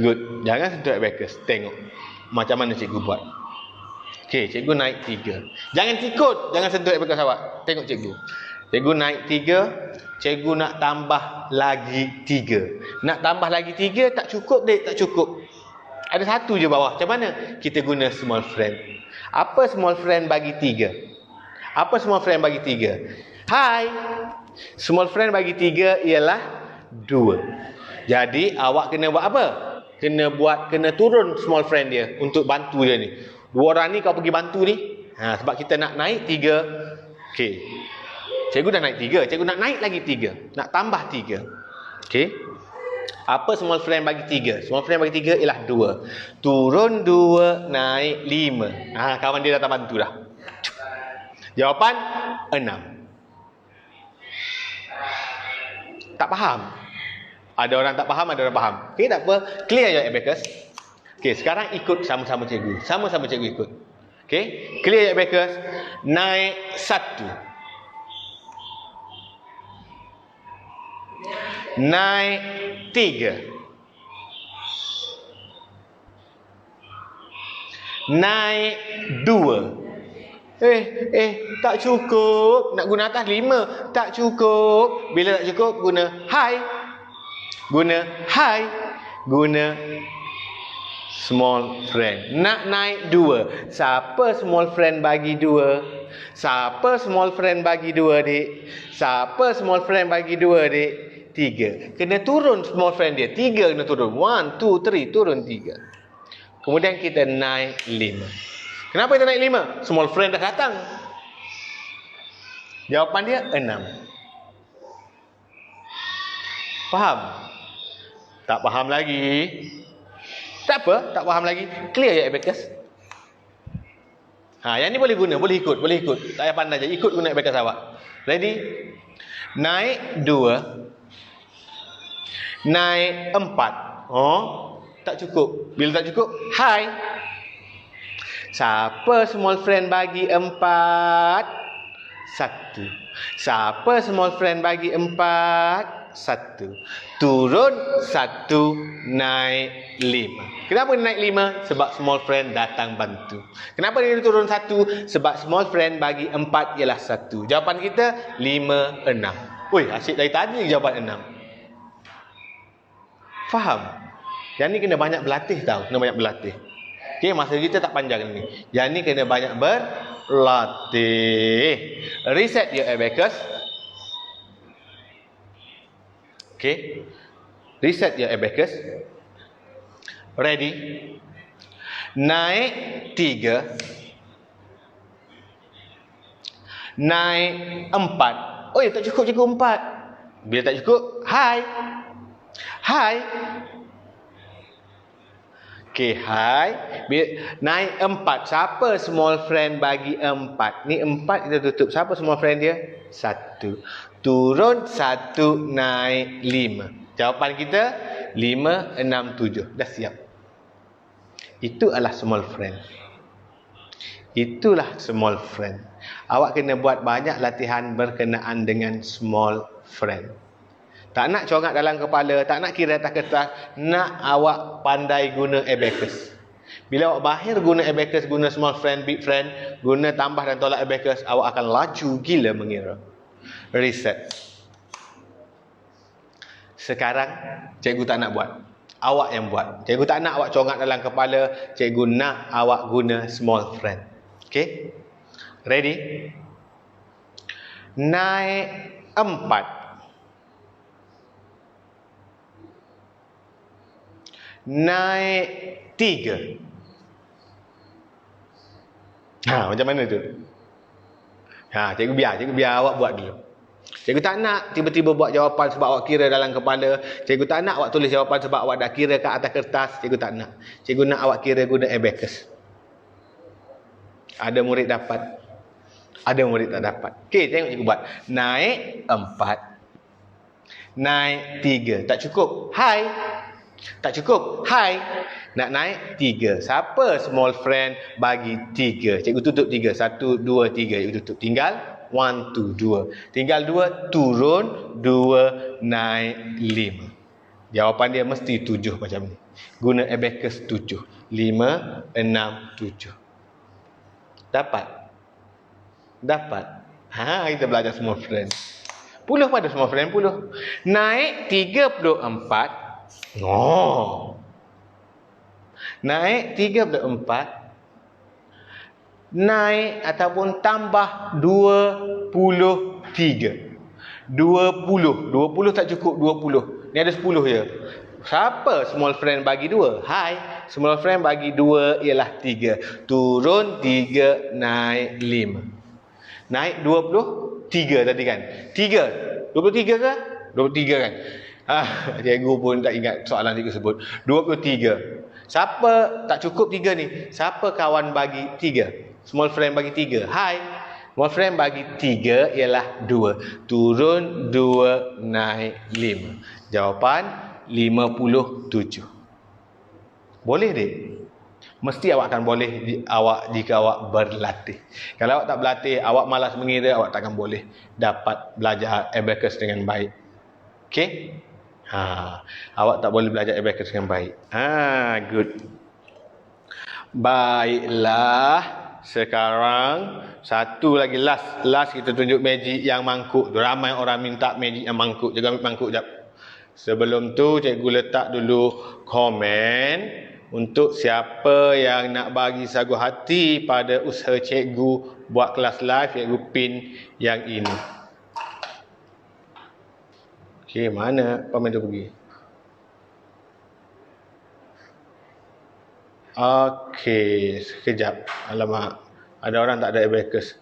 Good. Jangan sentuh abacus. Tengok macam mana cikgu buat. Okey, cikgu naik 3. Jangan ikut. Jangan sentuh abacus awak. Tengok cikgu. Cikgu naik 3. Cikgu nak tambah lagi 3. Nak tambah lagi 3 tak cukup dik, tak cukup. Ada satu je bawah. Macam mana? Kita guna small friend. Apa small friend bagi 3? Apa small friend bagi 3? Hai. Small friend bagi 3 ialah 2. Jadi awak kena buat apa? Kena turun small friend dia untuk bantu dia ni. 2 orang ni kau pergi bantu ni. Sebab kita nak naik 3. Okey. Cikgu dah naik 3. Cikgu nak naik lagi 3. Nak tambah 3. Okey. Apa small friend bagi 3? Small friend bagi 3 ialah 2. Turun 2, naik 5. Kawan dia datang bantu dah. Jawapan 6. Tak faham? Ada orang tak faham, ada orang faham. Okey, tak apa. Clear your abacus. Okey, sekarang ikut sama-sama cikgu. Sama-sama cikgu ikut. Okey, clear your abacus. Naik 1. Naik 3. Naik 2. Tak cukup. Nak guna atas 5. Tak cukup. Bila tak cukup, guna high. Guna high. Guna small friend. Nak naik 2. Siapa small friend bagi 2? Siapa small friend bagi 2 dik? Siapa small friend bagi 2 dik? 3. Kena turun small friend dia. 3 kena turun. 1, 2, 3. Turun 3. Kemudian kita naik 5. Kenapa kita naik 5? Small friend dah datang. Jawapan dia 6. Faham? Tak faham lagi? Tak apa, tak faham lagi. Clear ya abacus. Yang ni boleh guna, boleh ikut. Tak payah pandai je. Ikut guna abacus awak. Ready? Naik 2. Naik 4. Tak cukup. Bila tak cukup, high. Siapa small friend bagi 4? 1. Siapa small friend bagi 4? 1. Turun 1, naik 5. Kenapa dia naik 5? Sebab small friend datang bantu. Kenapa dia turun 1? Sebab small friend bagi 4 ialah 1. Jawapan kita 5, 6. Asyik dari tadi jawapan 6. Faham? Yang ni kena banyak berlatih tau. Kena banyak berlatih. Okey, masa kita tak panjang ni. Yang ni kena banyak berlatih. Reset your abacus. Okey. Reset your abacus. Ready? Naik 3. Naik 4. Tak cukup cikgu 4. Bila tak cukup, high. High. Okey, high. Naik 4. Siapa small friend bagi 4? Ni 4 kita tutup. Siapa small friend dia? 1. Turun 1, naik 5. Jawapan kita 5, 6, 7. Dah siap. Itu adalah small friend. Itulah small friend. Awak kena buat banyak latihan berkenaan dengan small friend. Tak nak corak dalam kepala, tak nak kira atas kertas, nak awak pandai guna abacus. Bila awak bahir guna abacus, guna small friend, big friend, guna tambah dan tolak abacus, awak akan laju gila mengira. Reset. Sekarang cikgu tak nak buat. Awak yang buat. Cikgu tak nak awak corak dalam kepala, cikgu nak awak guna small friend. Okey? Ready? Naik 4. Naik 3. Macam mana tu? Cikgu biar awak buat dulu. Cikgu tak nak tiba-tiba buat jawapan sebab awak kira dalam kepala. Cikgu tak nak awak tulis jawapan sebab awak dah kira kat atas kertas. Cikgu tak nak. Cikgu nak awak kira guna abacus. Ada murid dapat. Ada murid tak dapat. Okey, tengok cikgu buat. Naik 4. Naik 3. Tak cukup. Hai. Tak cukup. Hai. Nak naik 3. Siapa small friend bagi 3? Cikgu tutup 3. 1, 2, 3. Cikgu tutup. Tinggal 1, 2, 2. Tinggal 2. Turun 2. Naik 5. Jawapan dia mesti 7 macam ni. Guna abacus 7. 5, 6, 7. Dapat? Dapat. Kita belajar small friend. Puluh pada small friend, puluh. Naik 34. Naik 34. Naik ataupun tambah 23. 20. 20 tak cukup 20. Ni ada 10 je. Siapa small friend bagi 2? Hai. Small friend bagi 2 ialah 3. Turun 3, naik 5. Naik 23 tadi kan? 3. 23 ke? 23 kan? Cikgu pun tak ingat soalan cikgu sebut. 23. Siapa tak cukup 3 ni? Siapa kawan bagi 3? Small friend bagi 3. Hai. Small friend bagi 3 ialah 2. Turun 2, naik 5. Jawapan 57. Boleh dek? Mesti awak akan boleh jika awak berlatih. Kalau awak tak berlatih, awak malas mengira, awak takkan boleh dapat belajar abacus dengan baik. Okey? Awak tak boleh belajar abacus dengan baik. Good. Baiklah. Sekarang satu lagi last kita tunjuk magic yang mangkuk. Ramai orang minta magic yang mangkuk. Cikgu ambil mangkuk jap. Sebelum tu cikgu letak dulu komen untuk siapa yang nak bagi sagu hati pada usaha cikgu buat kelas live, cikgu pin yang ini. Okey, mana komen tu pergi? Okey, sekejap. Alamak, ada orang tak ada abacus.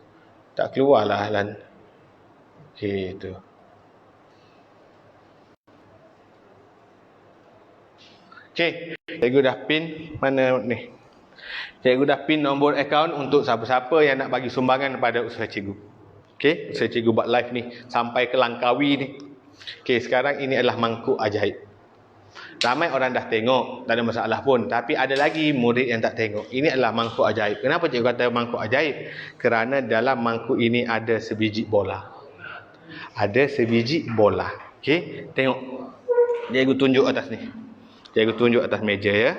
Tak keluarlah Alan. Okey, tu. Okey, cikgu dah pin mana ni? Cikgu dah pin nombor akaun untuk siapa-siapa yang nak bagi sumbangan pada usaha cikgu. Okey, usaha cikgu buat live ni sampai ke Langkawi ni. Okey, sekarang ini adalah mangkuk ajaib. Ramai orang dah tengok, tak ada masalah pun. Tapi ada lagi murid yang tak tengok. Ini adalah mangkuk ajaib. Kenapa cikgu kata mangkuk ajaib? Kerana dalam mangkuk ini ada sebiji bola. Ada sebiji bola. Okey, tengok. Cikgu tunjuk atas ni. Cikgu tunjuk atas meja ya.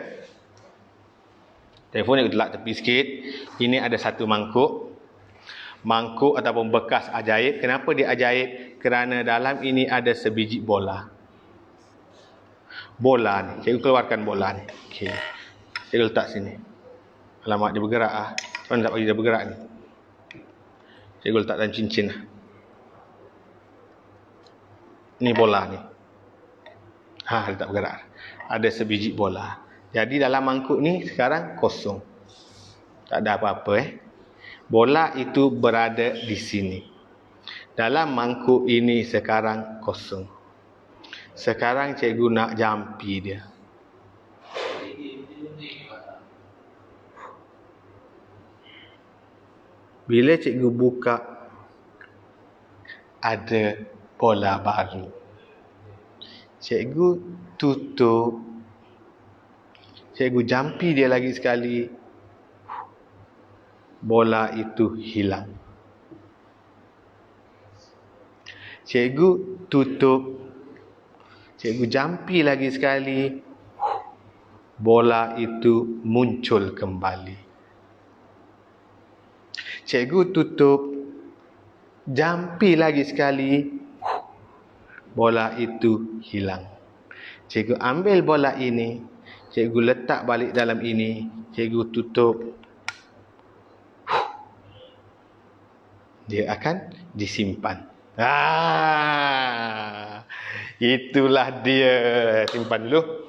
Telefon cikgu telak tepi sikit. Ini ada satu mangkuk. Mangkuk ataupun bekas ajaib. Kenapa dia ajaib? Kerana dalam ini ada sebiji bola. Bola ni. Cikgu keluarkan bola ni. Okey. Cikgu letak sini. Alamak, dia bergerak . Mana tak bagi dia bergerak ni? Cikgu letak dalam cincin . Ni bola ni. Dia tak bergerak. Ada sebiji bola. Jadi dalam mangkuk ni sekarang kosong. Tak ada apa-apa . Bola itu berada di sini. Dalam mangkuk ini sekarang kosong. Sekarang cikgu nak jampi dia. Bila cikgu buka, ada bola baru. Cikgu tutup. Cikgu jampi dia lagi sekali. Bola itu hilang. Cikgu tutup. Cikgu jampi lagi sekali. Bola itu muncul kembali. Cikgu tutup. Jampi lagi sekali. Bola itu hilang. Cikgu ambil bola ini. Cikgu letak balik dalam ini. Cikgu tutup. Dia akan disimpan. Itulah dia. Simpan dulu.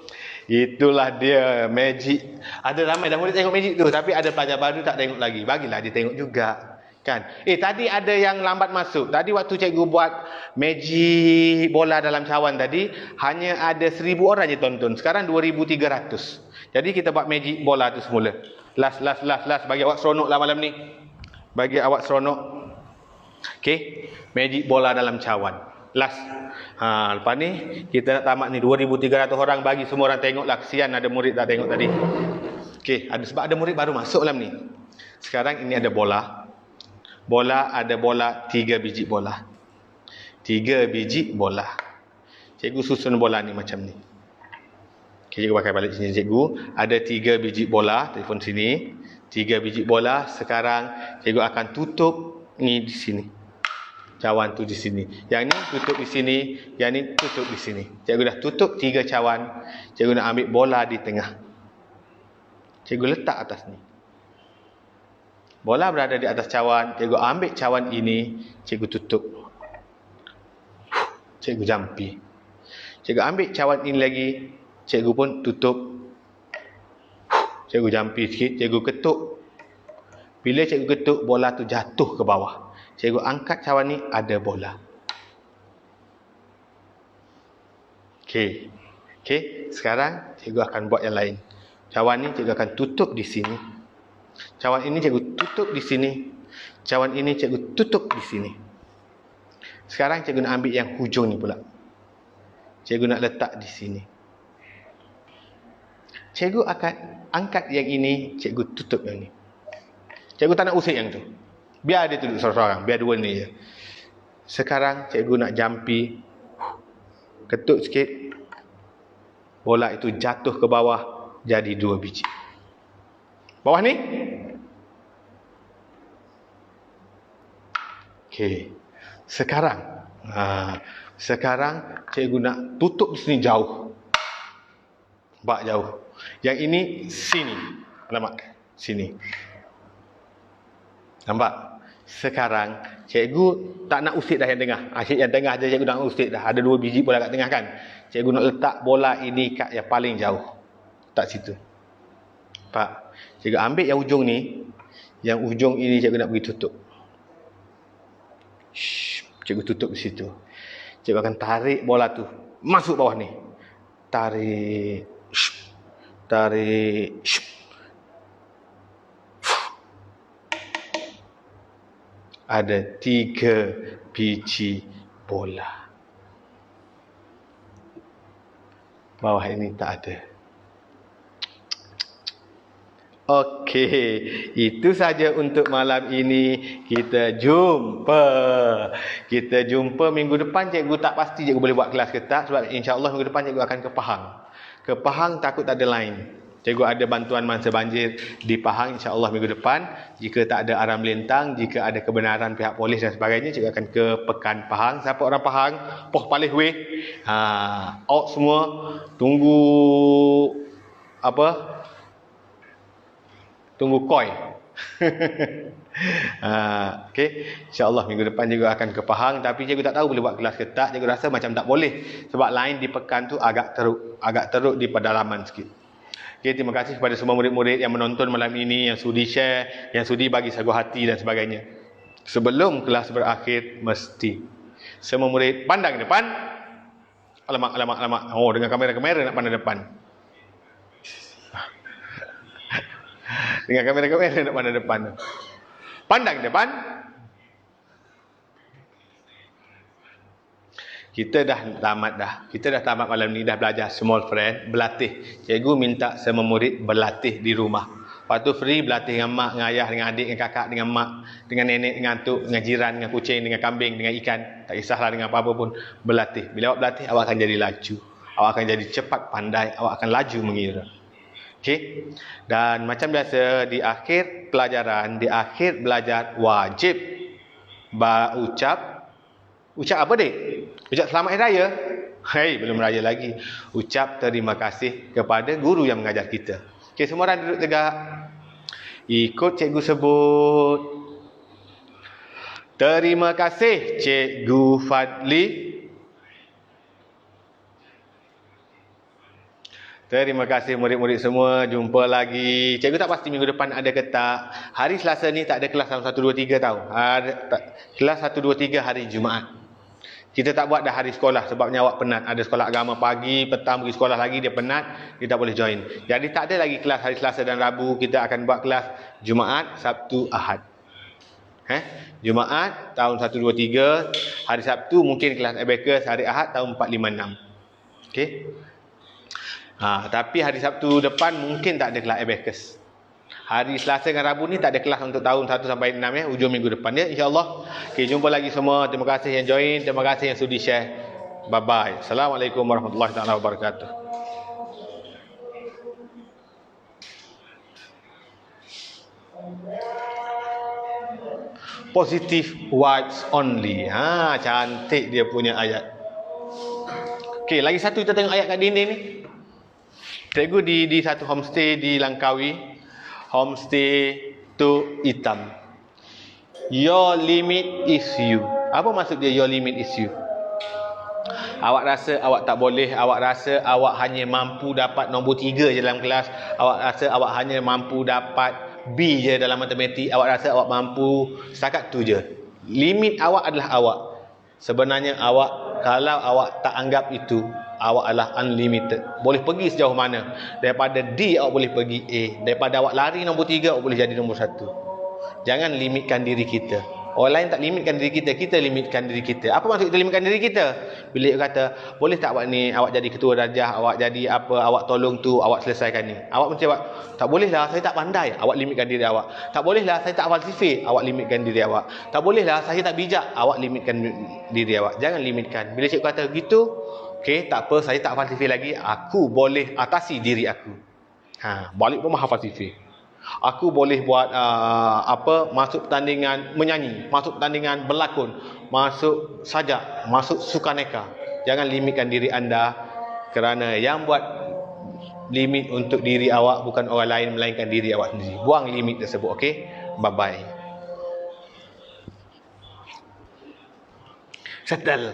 Itulah dia magic. Ada ramai dah boleh tengok magic tu. Tapi ada pelajar baru tak tengok lagi. Bagilah dia tengok juga. Kan? Tadi ada yang lambat masuk. Tadi waktu cikgu buat magic bola dalam cawan tadi, hanya ada 1,000 orang je tonton. Sekarang 2,300. Jadi kita buat magic bola tu semula. Last. Bagi awak seronok lah malam ni. Bagi awak seronok. Okey. Magic bola dalam cawan. Last. Lepas ni, kita nak tamat ni. 2,300 orang bagi semua orang tengok lah. Kesian ada murid tak tengok tadi. Okey. Sebab ada murid baru masuk malam ni. Sekarang ini ada bola. Bola ada bola 3 biji bola. 3 biji bola. Cikgu susun bola ni macam ni. Okay, cikgu pakai balik sini cikgu. Ada 3 biji bola. Telefon sini. 3 biji bola. Sekarang cikgu akan tutup ni di sini. Cawan tu di sini. Yang ni tutup di sini. Yang ni tutup di sini. Cikgu dah tutup 3 cawan. Cikgu nak ambil bola di tengah. Cikgu letak atas ni. Bola berada di atas cawan. Cikgu ambil cawan ini. Cikgu tutup. Cikgu jampi. Cikgu ambil cawan ini lagi. Cikgu pun tutup. Cikgu jampi sikit. Cikgu ketuk. Bila cikgu ketuk, bola tu jatuh ke bawah. Cikgu angkat cawan ni, ada bola. Okey. Sekarang cikgu akan buat yang lain. Cawan ni cikgu akan tutup di sini. Cawan ini cikgu tutup di sini. Cawan ini cikgu tutup di sini. Sekarang cikgu nak ambil yang hujung ni pula. Cikgu nak letak di sini. Cikgu akan angkat yang ini, cikgu tutup yang ni. Cikgu tak nak usik yang tu. Biar dia duduk sorang-sorang, biar dua ni je. Sekarang cikgu nak jampi. Ketuk sikit. Bola itu jatuh ke bawah, jadi 2 biji. Bawah ni. Okey. Sekarang cikgu nak tutup di sini jauh. Bak jauh. Yang ini sini. Alamak. Sini. Nampak? Sekarang cikgu tak nak usik dah yang tengah. Asyik yang tengah je cikgu nak usik dah. Ada 2 biji bola kat tengah kan. Cikgu nak letak bola ini kat yang paling jauh. Tak situ. Pak. Cikgu ambil yang ujung ni. Yang ujung ini cikgu nak pergi tutup. Cikgu tutup di situ. Cikgu akan tarik bola tu masuk bawah ni. Tarik. Tarik. Ada 3 biji bola. Bawah ini tak ada. Okey, itu saja untuk malam ini. Kita jumpa minggu depan. Cikgu tak pasti cikgu boleh buat kelas ke tak, sebab insya-Allah minggu depan cikgu akan ke Pahang. Ke Pahang takut tak ada line. Cikgu ada bantuan mangsa banjir di Pahang insya-Allah minggu depan. Jika tak ada arah melintang, jika ada kebenaran pihak polis dan sebagainya, cikgu akan ke Pekan Pahang. Siapa orang Pahang? Poh Palih weh. Out semua tunggu apa? Tunggu koi. Okey, insya-Allah minggu depan juga akan ke Pahang, tapi cikgu tak tahu boleh buat kelas ke tak. Cikgu rasa macam tak boleh sebab line di pekan tu agak teruk di pedalaman sikit. Okey, terima kasih kepada semua murid-murid yang menonton malam ini, yang sudi share, yang sudi bagi sagu hati dan sebagainya. Sebelum kelas berakhir, mesti semua murid pandang depan. Alamak. Oh, dengan kamera-kamera nak pandang depan. Dengan kamera-kamera nak pandang depan. Pandang depan. Kita dah tamat malam ni, dah belajar small friend, berlatih. Cikgu minta semua murid berlatih di rumah. Waktu free berlatih dengan mak, dengan ayah, dengan adik, dengan kakak, dengan mak, dengan nenek, dengan atuk, dengan jiran, dengan kucing, dengan kambing, dengan ikan. Tak kisahlah dengan apa-apa pun berlatih. Bila awak berlatih, awak akan jadi laju. Awak akan jadi cepat pandai, awak akan laju mengira. Okey. Dan macam biasa di akhir pelajaran, di akhir belajar wajib ucap apa dik? Ucap selamat hari raya. Hai, belum raya lagi. Ucap terima kasih kepada guru yang mengajar kita. Okey, semua orang duduk tegak. Ikut cikgu sebut. Terima kasih Cikgu Fadli. Terima kasih murid-murid semua. Jumpa lagi. Cikgu tak pasti minggu depan ada ke tak. Hari Selasa ni tak ada kelas dalam 1, 2, 3 tau. Kelas 1, 2, 3 hari Jumaat. Kita tak buat dah hari sekolah sebabnya awak penat. Ada sekolah agama pagi, petang pergi sekolah lagi, dia penat, dia tak boleh join. Jadi tak ada lagi kelas hari Selasa dan Rabu. Kita akan buat kelas Jumaat, Sabtu, Ahad. Jumaat tahun 1, 2, 3. Hari Sabtu mungkin kelas abacus. Hari Ahad tahun 4, 5, 6. Okey. Tapi hari Sabtu depan mungkin tak ada kelas abacus. Hari Selasa dan Rabu ni tak ada kelas untuk tahun 1 sampai 6 ya, hujung minggu depan ya, insya-Allah. Okey, jumpa lagi semua. Terima kasih yang join, terima kasih yang sudi share. Bye bye. Assalamualaikum warahmatullahi taala wabarakatuh. Positive vibes only. Cantik dia punya ayat. Okey, lagi satu kita tengok ayat kat dinding ni. Cikgu di satu homestay di Langkawi, homestay tu hitam. Your limit is you. Apa maksud dia your limit is you? Awak rasa awak tak boleh, awak rasa awak hanya mampu dapat nombor 3 je dalam kelas, awak rasa awak hanya mampu dapat B je dalam matematik, awak rasa awak mampu setakat tu je. Limit awak adalah awak. Sebenarnya awak, kalau awak tak anggap itu, awak adalah unlimited. Boleh pergi sejauh mana. Daripada D awak boleh pergi A. Daripada awak lari nombor 3 awak boleh jadi nombor 1. Jangan limitkan diri kita. Orang lain tak limitkan diri kita, kita limitkan diri kita. Apa maksud kita limitkan diri kita? Bila dia kata, boleh tak awak ni, awak jadi ketua darjah, awak jadi apa, awak tolong tu, awak selesaikan ni. Awak macam awak, tak bolehlah, saya tak pandai. Awak limitkan diri awak. Tak bolehlah, saya tak hafal sifir. Awak limitkan diri awak. Tak bolehlah, saya tak bijak. Awak limitkan diri awak. Jangan limitkan. Bila cikgu kata gitu, okey, tak apa, saya tak hafal sifir lagi, aku boleh atasi diri aku. Balik rumah hafal sifir. Aku boleh buat masuk pertandingan menyanyi, masuk pertandingan berlakon, masuk sajak, masuk sukaneka. Jangan limitkan diri anda, kerana yang buat limit untuk diri awak bukan orang lain melainkan diri awak sendiri. Buang limit tersebut, okey? Bye bye. Settle.